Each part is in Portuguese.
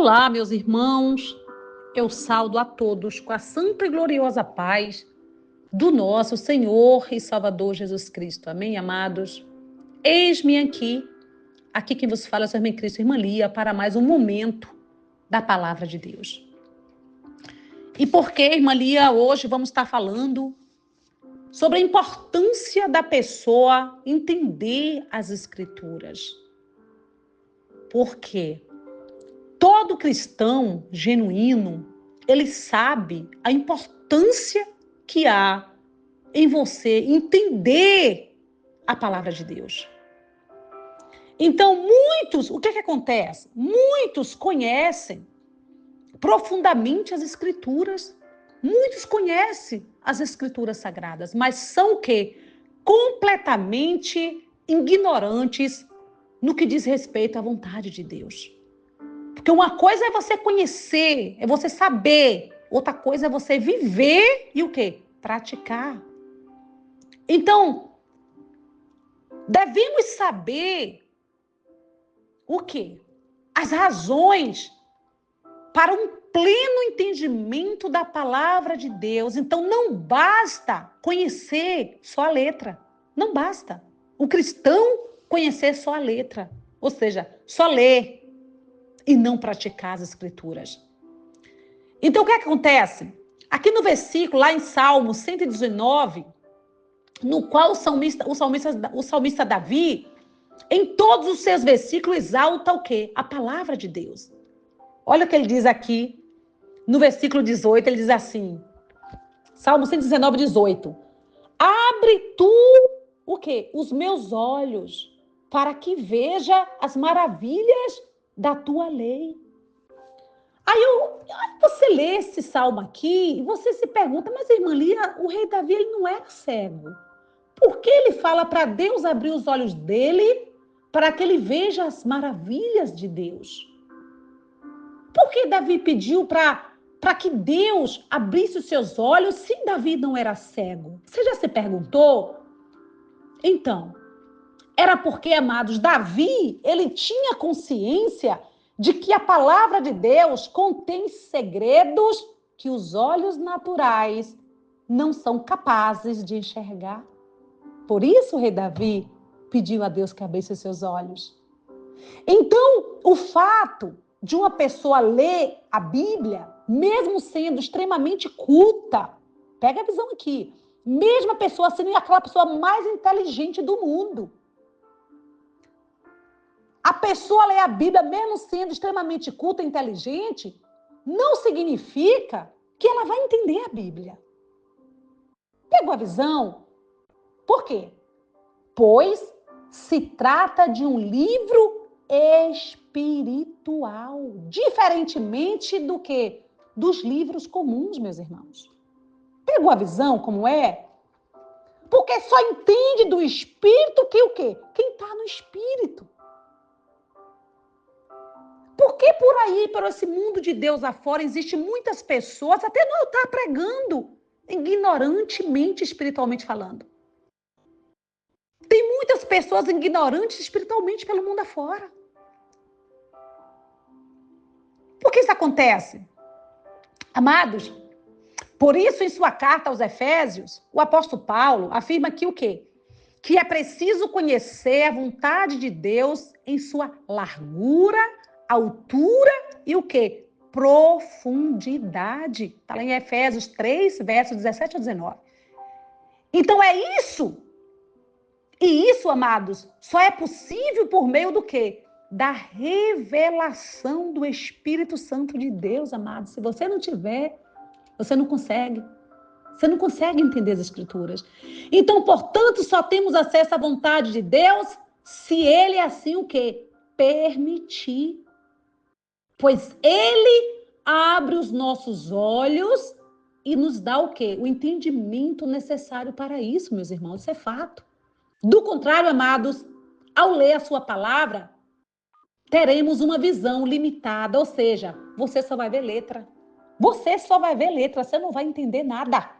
Olá, meus irmãos, eu saudo a todos com a santa e gloriosa paz do nosso Senhor e Salvador Jesus Cristo. Amém, amados? Eis-me aqui quem vos fala é a sua irmã em Cristo, irmã Lia, para mais um momento da palavra de Deus. E por que, irmã Lia, hoje vamos estar falando sobre a importância da pessoa entender as Escrituras. Por quê? Todo cristão genuíno, ele sabe a importância que há em você entender a palavra de Deus. Então, o que acontece? Muitos conhecem profundamente as Escrituras. Muitos conhecem as Escrituras sagradas, mas são o quê? Completamente ignorantes no que diz respeito à vontade de Deus. Porque uma coisa é você conhecer, é você saber. Outra coisa é você viver e o quê? Praticar. Então, devemos saber o quê? As razões para um pleno entendimento da palavra de Deus. Então, não basta conhecer só a letra. Não basta. O cristão conhecer só a letra. Ou seja, só ler e não praticar as Escrituras. Então, o que acontece? Aqui no versículo, lá em Salmo 119, no qual o salmista Davi, em todos os seus versículos, exalta o quê? A palavra de Deus. Olha o que ele diz aqui, no versículo 18, ele diz assim, Salmo 119, 18. Abre tu, o quê? Os meus olhos, para que veja as maravilhas da tua lei. Aí você lê esse salmo aqui e você se pergunta, mas irmã Lia, o rei Davi ele não era cego. Por que ele fala para Deus abrir os olhos dele para que ele veja as maravilhas de Deus? Por que Davi pediu para que Deus abrisse os seus olhos se Davi não era cego? Você já se perguntou? Então, era porque, amados, Davi, ele tinha consciência de que a palavra de Deus contém segredos que os olhos naturais não são capazes de enxergar. Por isso o rei Davi pediu a Deus que abrisse os seus olhos. Então, o fato de uma pessoa ler a Bíblia, mesmo sendo extremamente culta, pega a visão aqui, mesmo a pessoa sendo aquela pessoa mais inteligente do mundo, a pessoa ler a Bíblia, mesmo sendo extremamente culta e inteligente, não significa que ela vai entender a Bíblia. Pegou a visão? Por quê? Pois se trata de um livro espiritual, diferentemente do que dos livros comuns, meus irmãos. Pegou a visão como é? Porque só entende do Espírito que o quê? Quem está no Espírito. Porque por aí, por esse mundo de Deus afora, existem muitas pessoas, até no altar pregando, ignorantemente, espiritualmente falando. Tem muitas pessoas ignorantes espiritualmente pelo mundo afora. Por que isso acontece? Amados, por isso em sua carta aos Efésios, o apóstolo Paulo afirma que o quê? Que é preciso conhecer a vontade de Deus em sua largura, altura e o quê? Profundidade. Está lá em Efésios 3, versos 17 a 19. Então é isso. E isso, amados, só é possível por meio do quê? Da revelação do Espírito Santo de Deus, amados. Se você não tiver, você não consegue. Você não consegue entender as Escrituras. Então, portanto, só temos acesso à vontade de Deus se Ele assim o quê? Permitir. Pois Ele abre os nossos olhos e nos dá o quê? O entendimento necessário para isso, meus irmãos. Isso é fato. Do contrário, amados, ao ler a sua palavra, teremos uma visão limitada, ou seja, você só vai ver letra. Você só vai ver letra, você não vai entender nada.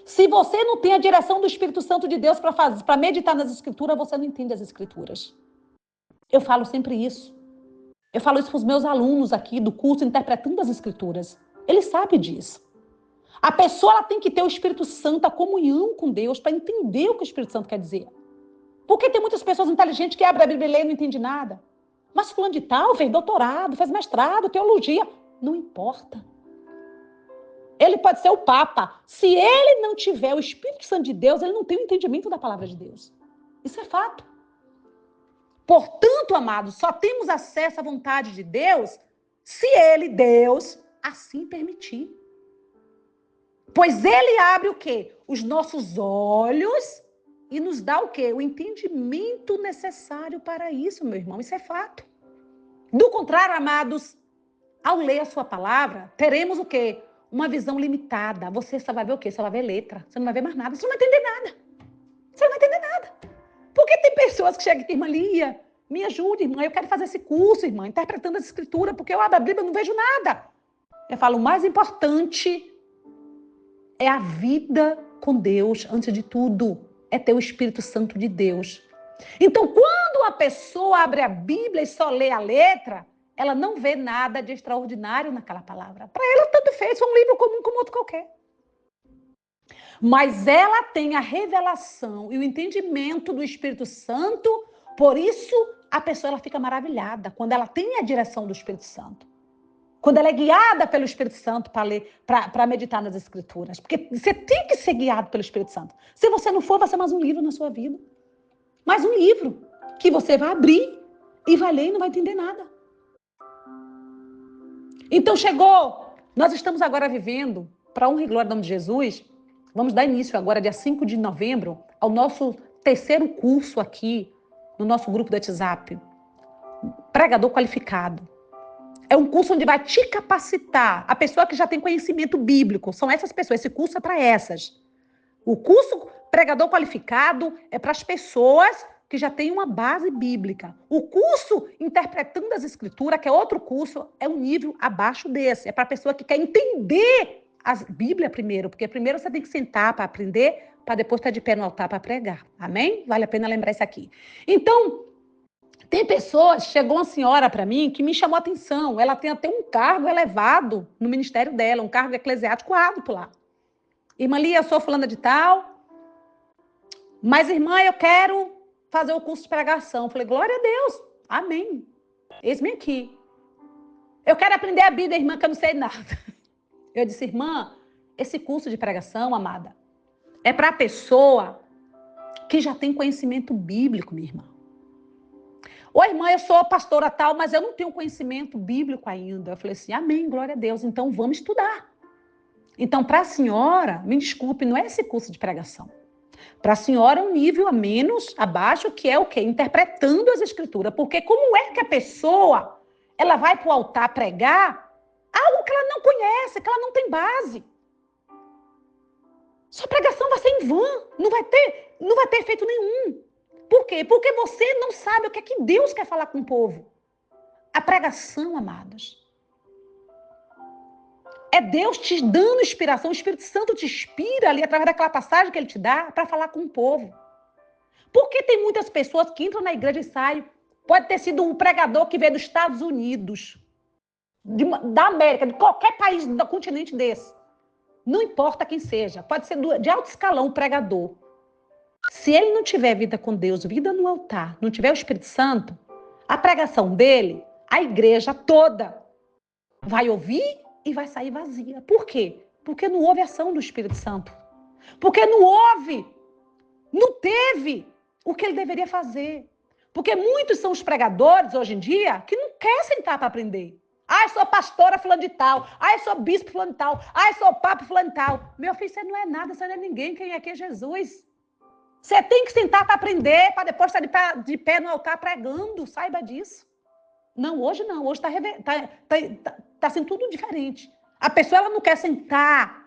Se você não tem a direção do Espírito Santo de Deus para meditar nas Escrituras, você não entende as Escrituras. Eu falo sempre isso. Eu falo isso para os meus alunos aqui do curso Interpretando as Escrituras. Eles sabem disso. A pessoa ela tem que ter o Espírito Santo, a comunhão com Deus, para entender o que o Espírito Santo quer dizer. Porque tem muitas pessoas inteligentes que abrem a Bíblia e lêem e não entendem nada. Mas fulano de tal fez doutorado, fez mestrado, teologia. Não importa. Ele pode ser o Papa. Se ele não tiver o Espírito Santo de Deus, ele não tem o entendimento da palavra de Deus. Isso é fato. Portanto, amados, só temos acesso à vontade de Deus se ele, Deus, assim permitir. Pois ele abre o quê? Os nossos olhos e nos dá o quê? O entendimento necessário para isso, meu irmão. Isso é fato. Do contrário, amados, ao ler a sua palavra, teremos o quê? Uma visão limitada. Você só vai ver o quê? Você vai ver letra. Você não vai ver mais nada. Você não vai entender nada. Você não vai entender nada. Porque tem pessoas que chegam e dizem, irmã Lia, me ajude, irmã, eu quero fazer esse curso, irmã, interpretando as escrituras, porque eu abro a Bíblia e não vejo nada. Eu falo, o mais importante é a vida com Deus, antes de tudo. É ter o Espírito Santo de Deus. Então, quando uma pessoa abre a Bíblia e só lê a letra, ela não vê nada de extraordinário naquela palavra. Para ela, tanto fez, foi um livro comum como outro qualquer. Mas ela tem a revelação e o entendimento do Espírito Santo, por isso a pessoa ela fica maravilhada, quando ela tem a direção do Espírito Santo. Quando ela é guiada pelo Espírito Santo para ler, para meditar nas Escrituras. Porque você tem que ser guiado pelo Espírito Santo. Se você não for, vai ser mais um livro na sua vida. Mais um livro que você vai abrir e vai ler e não vai entender nada. Então chegou, nós estamos agora vivendo, para honra e glória do nome de Jesus, vamos dar início agora, dia 5 de novembro, ao nosso terceiro curso aqui, no nosso grupo do WhatsApp, Pregador Qualificado. É um curso onde vai te capacitar, a pessoa que já tem conhecimento bíblico, são essas pessoas, esse curso é para essas. O curso Pregador Qualificado é para as pessoas que já têm uma base bíblica. O curso Interpretando as Escrituras, que é outro curso, é um nível abaixo desse. É para a pessoa que quer entender a Bíblia primeiro, porque primeiro você tem que sentar para aprender, para depois estar de pé no altar para pregar. Amém? Vale a pena lembrar isso aqui. Então, tem pessoas, chegou uma senhora para mim que me chamou a atenção. Ela tem até um cargo elevado no ministério dela, um cargo eclesiástico alto lá. Irmã Lia, eu sou fulana de tal, mas irmã, eu quero fazer o curso de pregação. Eu falei, glória a Deus, amém. Eis-me aqui. Eu quero aprender a Bíblia, irmã, que eu não sei nada. Eu disse, irmã, esse curso de pregação, amada, é para a pessoa que já tem conhecimento bíblico, minha irmã. Ô, irmã, eu sou pastora tal, mas eu não tenho conhecimento bíblico ainda. Eu falei assim, amém, glória a Deus, então vamos estudar. Então, para a senhora, me desculpe, não é esse curso de pregação. Para a senhora, um nível a menos, abaixo, que é o quê? Interpretando as escrituras. Porque como é que a pessoa, ela vai para o altar pregar algo que ela não conhece, que ela não tem base? Sua pregação vai ser em vão, não vai ter efeito nenhum. Por quê? Porque você não sabe o que é que Deus quer falar com o povo. A pregação, amados, é Deus te dando inspiração, o Espírito Santo te inspira ali através daquela passagem que ele te dá para falar com o povo. Porque tem muitas pessoas que entram na igreja e saem. Pode ter sido um pregador que veio dos Estados Unidos, da América, de qualquer país do continente desse. Não importa quem seja, pode ser de alto escalão o pregador. Se ele não tiver vida com Deus, vida no altar, não tiver o Espírito Santo, a pregação dele, a igreja toda vai ouvir e vai sair vazia. Por quê? Porque não houve ação do Espírito Santo. Porque não houve, não teve o que ele deveria fazer. Porque muitos são os pregadores, hoje em dia, que não querem sentar para aprender. Ah, eu sou pastora fulano de tal. Ah, eu sou bispo fulano de tal. Ah, eu sou papa fulano de tal. Meu filho, você não é nada, você não é ninguém. Quem aqui é Jesus. Você tem que sentar para aprender, para depois estar de pé no altar pregando. Saiba disso. Não, hoje não. Hoje está sendo tudo diferente. A pessoa ela não quer sentar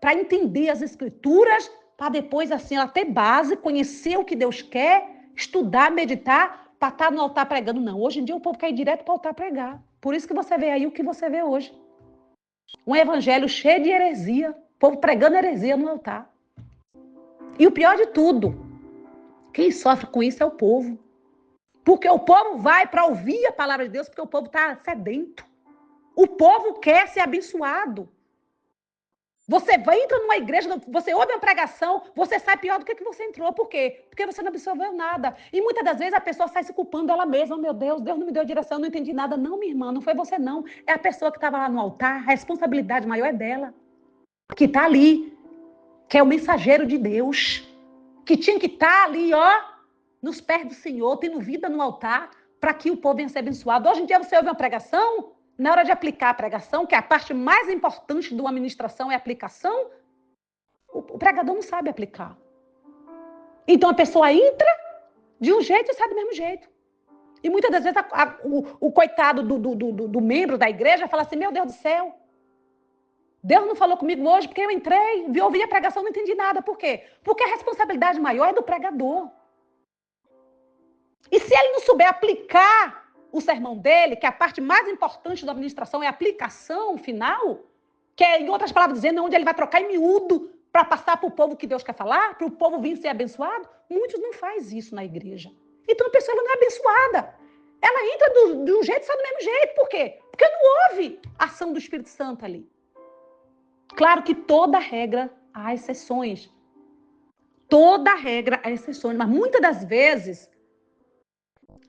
para entender as escrituras, para depois assim ela ter base, conhecer o que Deus quer, estudar, meditar, para estar no altar pregando. Não, hoje em dia o povo quer ir direto para o altar pregar. Por isso que você vê aí o que você vê hoje. Um evangelho cheio de heresia, o povo pregando heresia no altar. E o pior de tudo, quem sofre com isso é o povo. Porque o povo vai para ouvir a palavra de Deus, porque o povo está sedento. O povo quer ser abençoado. Você entra numa igreja, você ouve uma pregação, você sai pior do que você entrou. Por quê? Porque você não absorveu nada. E muitas das vezes a pessoa sai se culpando ela mesma. Oh, meu Deus, Deus não me deu direção, não entendi nada. Não, minha irmã, não foi você não. É a pessoa que estava lá no altar, a responsabilidade maior é dela. Que está ali, que é o mensageiro de Deus. Que tinha que estar ali, ó, nos pés do Senhor, tendo vida no altar, para que o povo venha ser abençoado. Hoje em dia você ouve uma pregação, na hora de aplicar a pregação, que é a parte mais importante de uma ministração é a aplicação, o pregador não sabe aplicar. Então a pessoa entra de um jeito e sai do mesmo jeito. E muitas das vezes o coitado do membro da igreja fala assim, meu Deus do céu, Deus não falou comigo hoje porque eu entrei, ouvi a pregação, não entendi nada. Por quê? Porque a responsabilidade maior é do pregador. E se ele não souber aplicar o sermão dele, que é a parte mais importante da administração é a aplicação final, que é, em outras palavras dizendo, onde ele vai trocar em miúdo para passar para o povo que Deus quer falar, para o povo vir ser abençoado, muitos não fazem isso na igreja. Então a pessoa não é abençoada. Ela entra de um jeito e sai do mesmo jeito. Por quê? Porque não houve ação do Espírito Santo ali. Claro que toda regra há exceções. Toda regra há exceções, mas muitas das vezes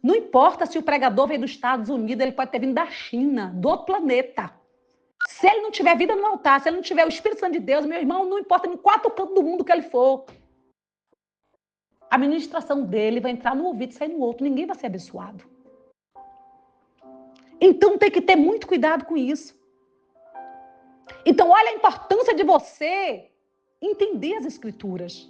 não importa se o pregador veio dos Estados Unidos, ele pode ter vindo da China, do outro planeta. Se ele não tiver vida no altar, se ele não tiver o Espírito Santo de Deus, meu irmão, não importa em 4 cantos do mundo que ele for. A ministração dele vai entrar no ouvido e sair no outro. Ninguém vai ser abençoado. Então tem que ter muito cuidado com isso. Então olha a importância de você entender as Escrituras.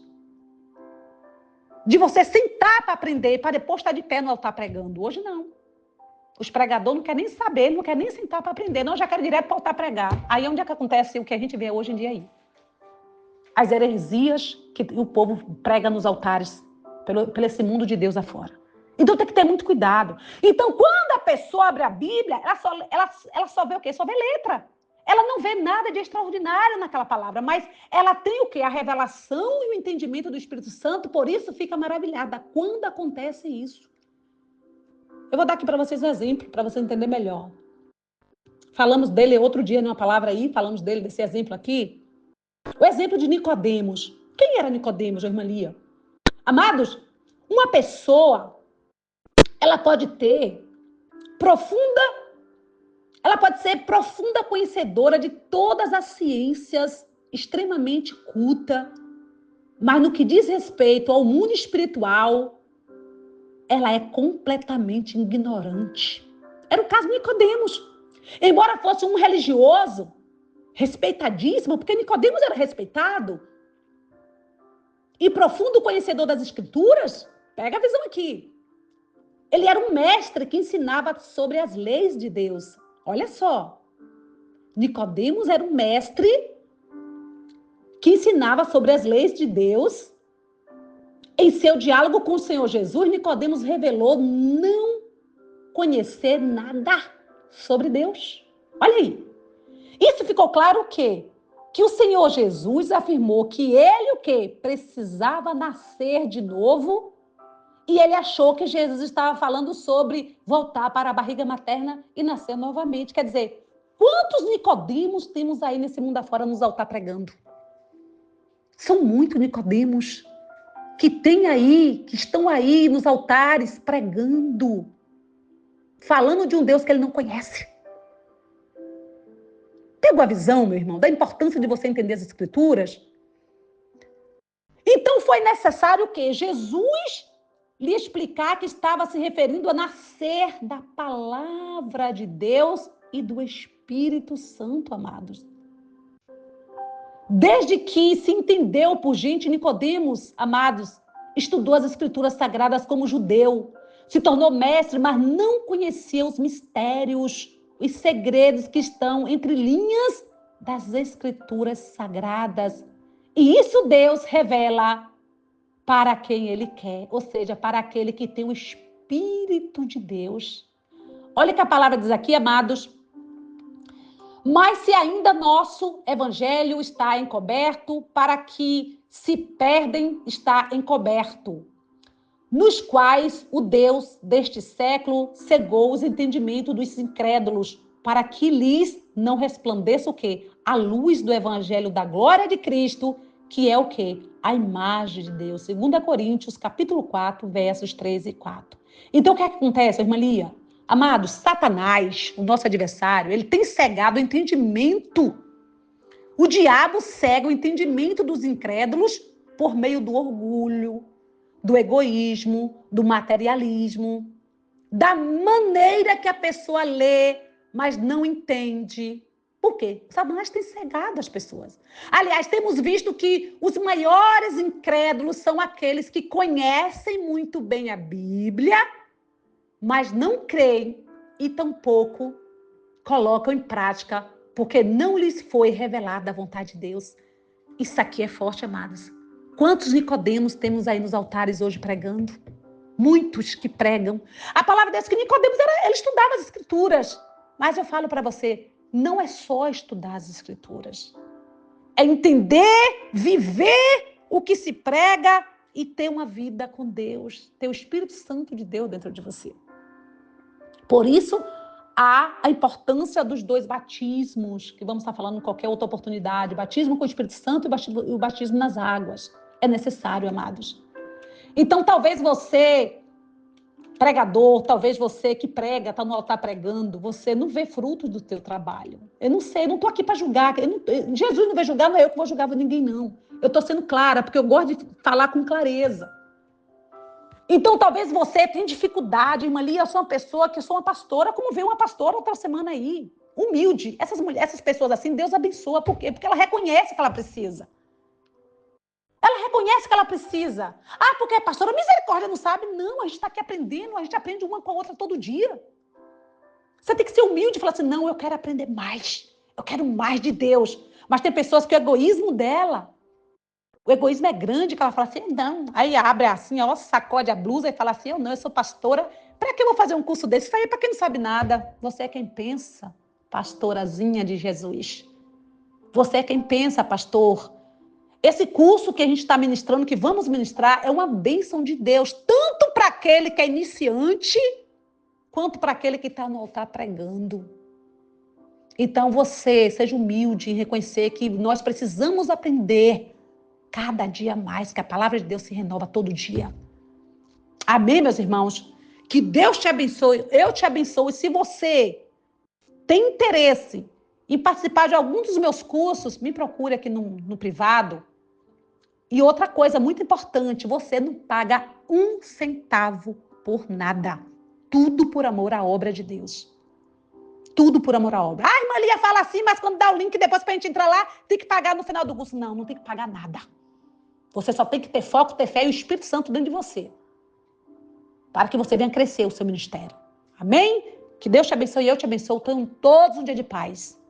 De você sentar para aprender, para depois estar de pé no altar pregando. Hoje não. Os pregadores não querem nem saber, não querem nem sentar para aprender. Não, já querem direto para o altar pregar. Aí é onde é que acontece o que a gente vê hoje em dia aí. As heresias que o povo prega nos altares, pelo esse mundo de Deus afora. Então tem que ter muito cuidado. Então quando a pessoa abre a Bíblia, ela só vê o quê? Só vê letra. Ela não vê nada de extraordinário naquela palavra, mas ela tem o quê? A revelação e o entendimento do Espírito Santo, por isso fica maravilhada. Quando acontece isso? Eu vou dar aqui para vocês um exemplo, para você entender melhor. Falamos dele outro dia numa palavra aí, falamos dele, desse exemplo aqui. O exemplo de Nicodemos. Quem era Nicodemos, irmã Lia? Amados, uma pessoa, ela pode ser profunda conhecedora de todas as ciências, extremamente culta, mas no que diz respeito ao mundo espiritual, ela é completamente ignorante. Era o caso de Nicodemos. Embora fosse um religioso, respeitadíssimo, porque Nicodemos era respeitado, e profundo conhecedor das Escrituras, pega a visão aqui. Ele era um mestre que ensinava sobre as leis de Deus. Olha só. Nicodemos era um mestre que ensinava sobre as leis de Deus. Em seu diálogo com o Senhor Jesus, Nicodemos revelou não conhecer nada sobre Deus. Olha aí. Isso ficou claro o quê? Que o Senhor Jesus afirmou que ele o quê? Precisava nascer de novo. E ele achou que Jesus estava falando sobre voltar para a barriga materna e nascer novamente. Quer dizer, quantos Nicodemos temos aí nesse mundo afora nos altar pregando? São muitos Nicodemos que estão aí nos altares pregando, falando de um Deus que ele não conhece. Pegou a visão, meu irmão, da importância de você entender as Escrituras? Então foi necessário que Jesus lhe explicar que estava se referindo a nascer da palavra de Deus e do Espírito Santo, amados. Desde que se entendeu por gente, Nicodemos, amados, estudou as Escrituras Sagradas como judeu, se tornou mestre, mas não conhecia os mistérios, os segredos que estão entre linhas das Escrituras Sagradas. E isso Deus revela para quem Ele quer, ou seja, para aquele que tem o Espírito de Deus. Olha o que a palavra diz aqui, amados. Mas se ainda nosso evangelho está encoberto, para que se perdem, está encoberto. nos quais o Deus deste século cegou os entendimentos dos incrédulos, para que lhes não resplandeça o quê? A luz do evangelho da glória de Cristo, que é o quê? A imagem de Deus. 2 Coríntios, capítulo 4, versos 13 e 4. Então, o que acontece, irmã Lia? Amados, Satanás, o nosso adversário, ele tem cegado o entendimento. O diabo cega o entendimento dos incrédulos por meio do orgulho, do egoísmo, do materialismo, da maneira que a pessoa lê, mas não entende. Por quê? Satanás tem cegado as pessoas. Aliás, temos visto que os maiores incrédulos são aqueles que conhecem muito bem a Bíblia, mas não creem e tampouco colocam em prática, porque não lhes foi revelada a vontade de Deus. Isso aqui é forte, amados. Quantos Nicodemos temos aí nos altares hoje pregando? Muitos que pregam. A palavra de Deus que Nicodemos ele estudava as escrituras. Mas eu falo para você, não é só estudar as escrituras. É entender, viver o que se prega e ter uma vida com Deus. Ter o Espírito Santo de Deus dentro de você. Por isso, há a importância dos 2 batismos, que vamos estar falando em qualquer outra oportunidade. Batismo com o Espírito Santo e o batismo nas águas. É necessário, amados. Então, talvez você, pregador, talvez você que prega, está no altar pregando, você não vê frutos do teu trabalho. Eu não sei, eu não estou aqui para julgar. Jesus não vai julgar, não é eu que vou julgar ninguém, não. Eu estou sendo clara, porque eu gosto de falar com clareza. Então, talvez você tenha dificuldade, irmã Lia, eu sou uma pessoa que eu sou uma pastora, como veio uma pastora outra semana aí, humilde. Essas pessoas assim, Deus abençoa. Por quê? Porque ela reconhece que ela precisa. Ela reconhece que ela precisa. Ah, porque a pastora misericórdia não sabe? Não, a gente está aqui aprendendo, a gente aprende uma com a outra todo dia. Você tem que ser humilde e falar assim, não, eu quero aprender mais. Eu quero mais de Deus. Mas tem pessoas que o egoísmo dela, o egoísmo é grande, que ela fala assim, não. Aí abre assim, ó, sacode a blusa e fala assim, eu sou pastora. Para que eu vou fazer um curso desse? Isso aí é para quem não sabe nada. Você é quem pensa, pastorazinha de Jesus. Você é quem pensa, pastor. Esse curso que a gente está ministrando, que vamos ministrar, é uma bênção de Deus, tanto para aquele que é iniciante, quanto para aquele que está no altar pregando. Então você, seja humilde em reconhecer que nós precisamos aprender cada dia mais, que a palavra de Deus se renova todo dia. Amém, meus irmãos? Que Deus te abençoe, eu te abençoe. Se você tem interesse em participar de algum dos meus cursos, me procure aqui no privado. E outra coisa muito importante, você não paga 1 centavo por nada. Tudo por amor à obra de Deus. Tudo por amor à obra. Ah, irmã Lia fala assim, mas quando dá o link depois para a gente entrar lá, tem que pagar no final do curso. Não, não tem que pagar nada. Você só tem que ter foco, ter fé e o Espírito Santo dentro de você. Para que você venha crescer o seu ministério. Amém? Que Deus te abençoe e eu te abençoe. Tenham todos um dia de paz.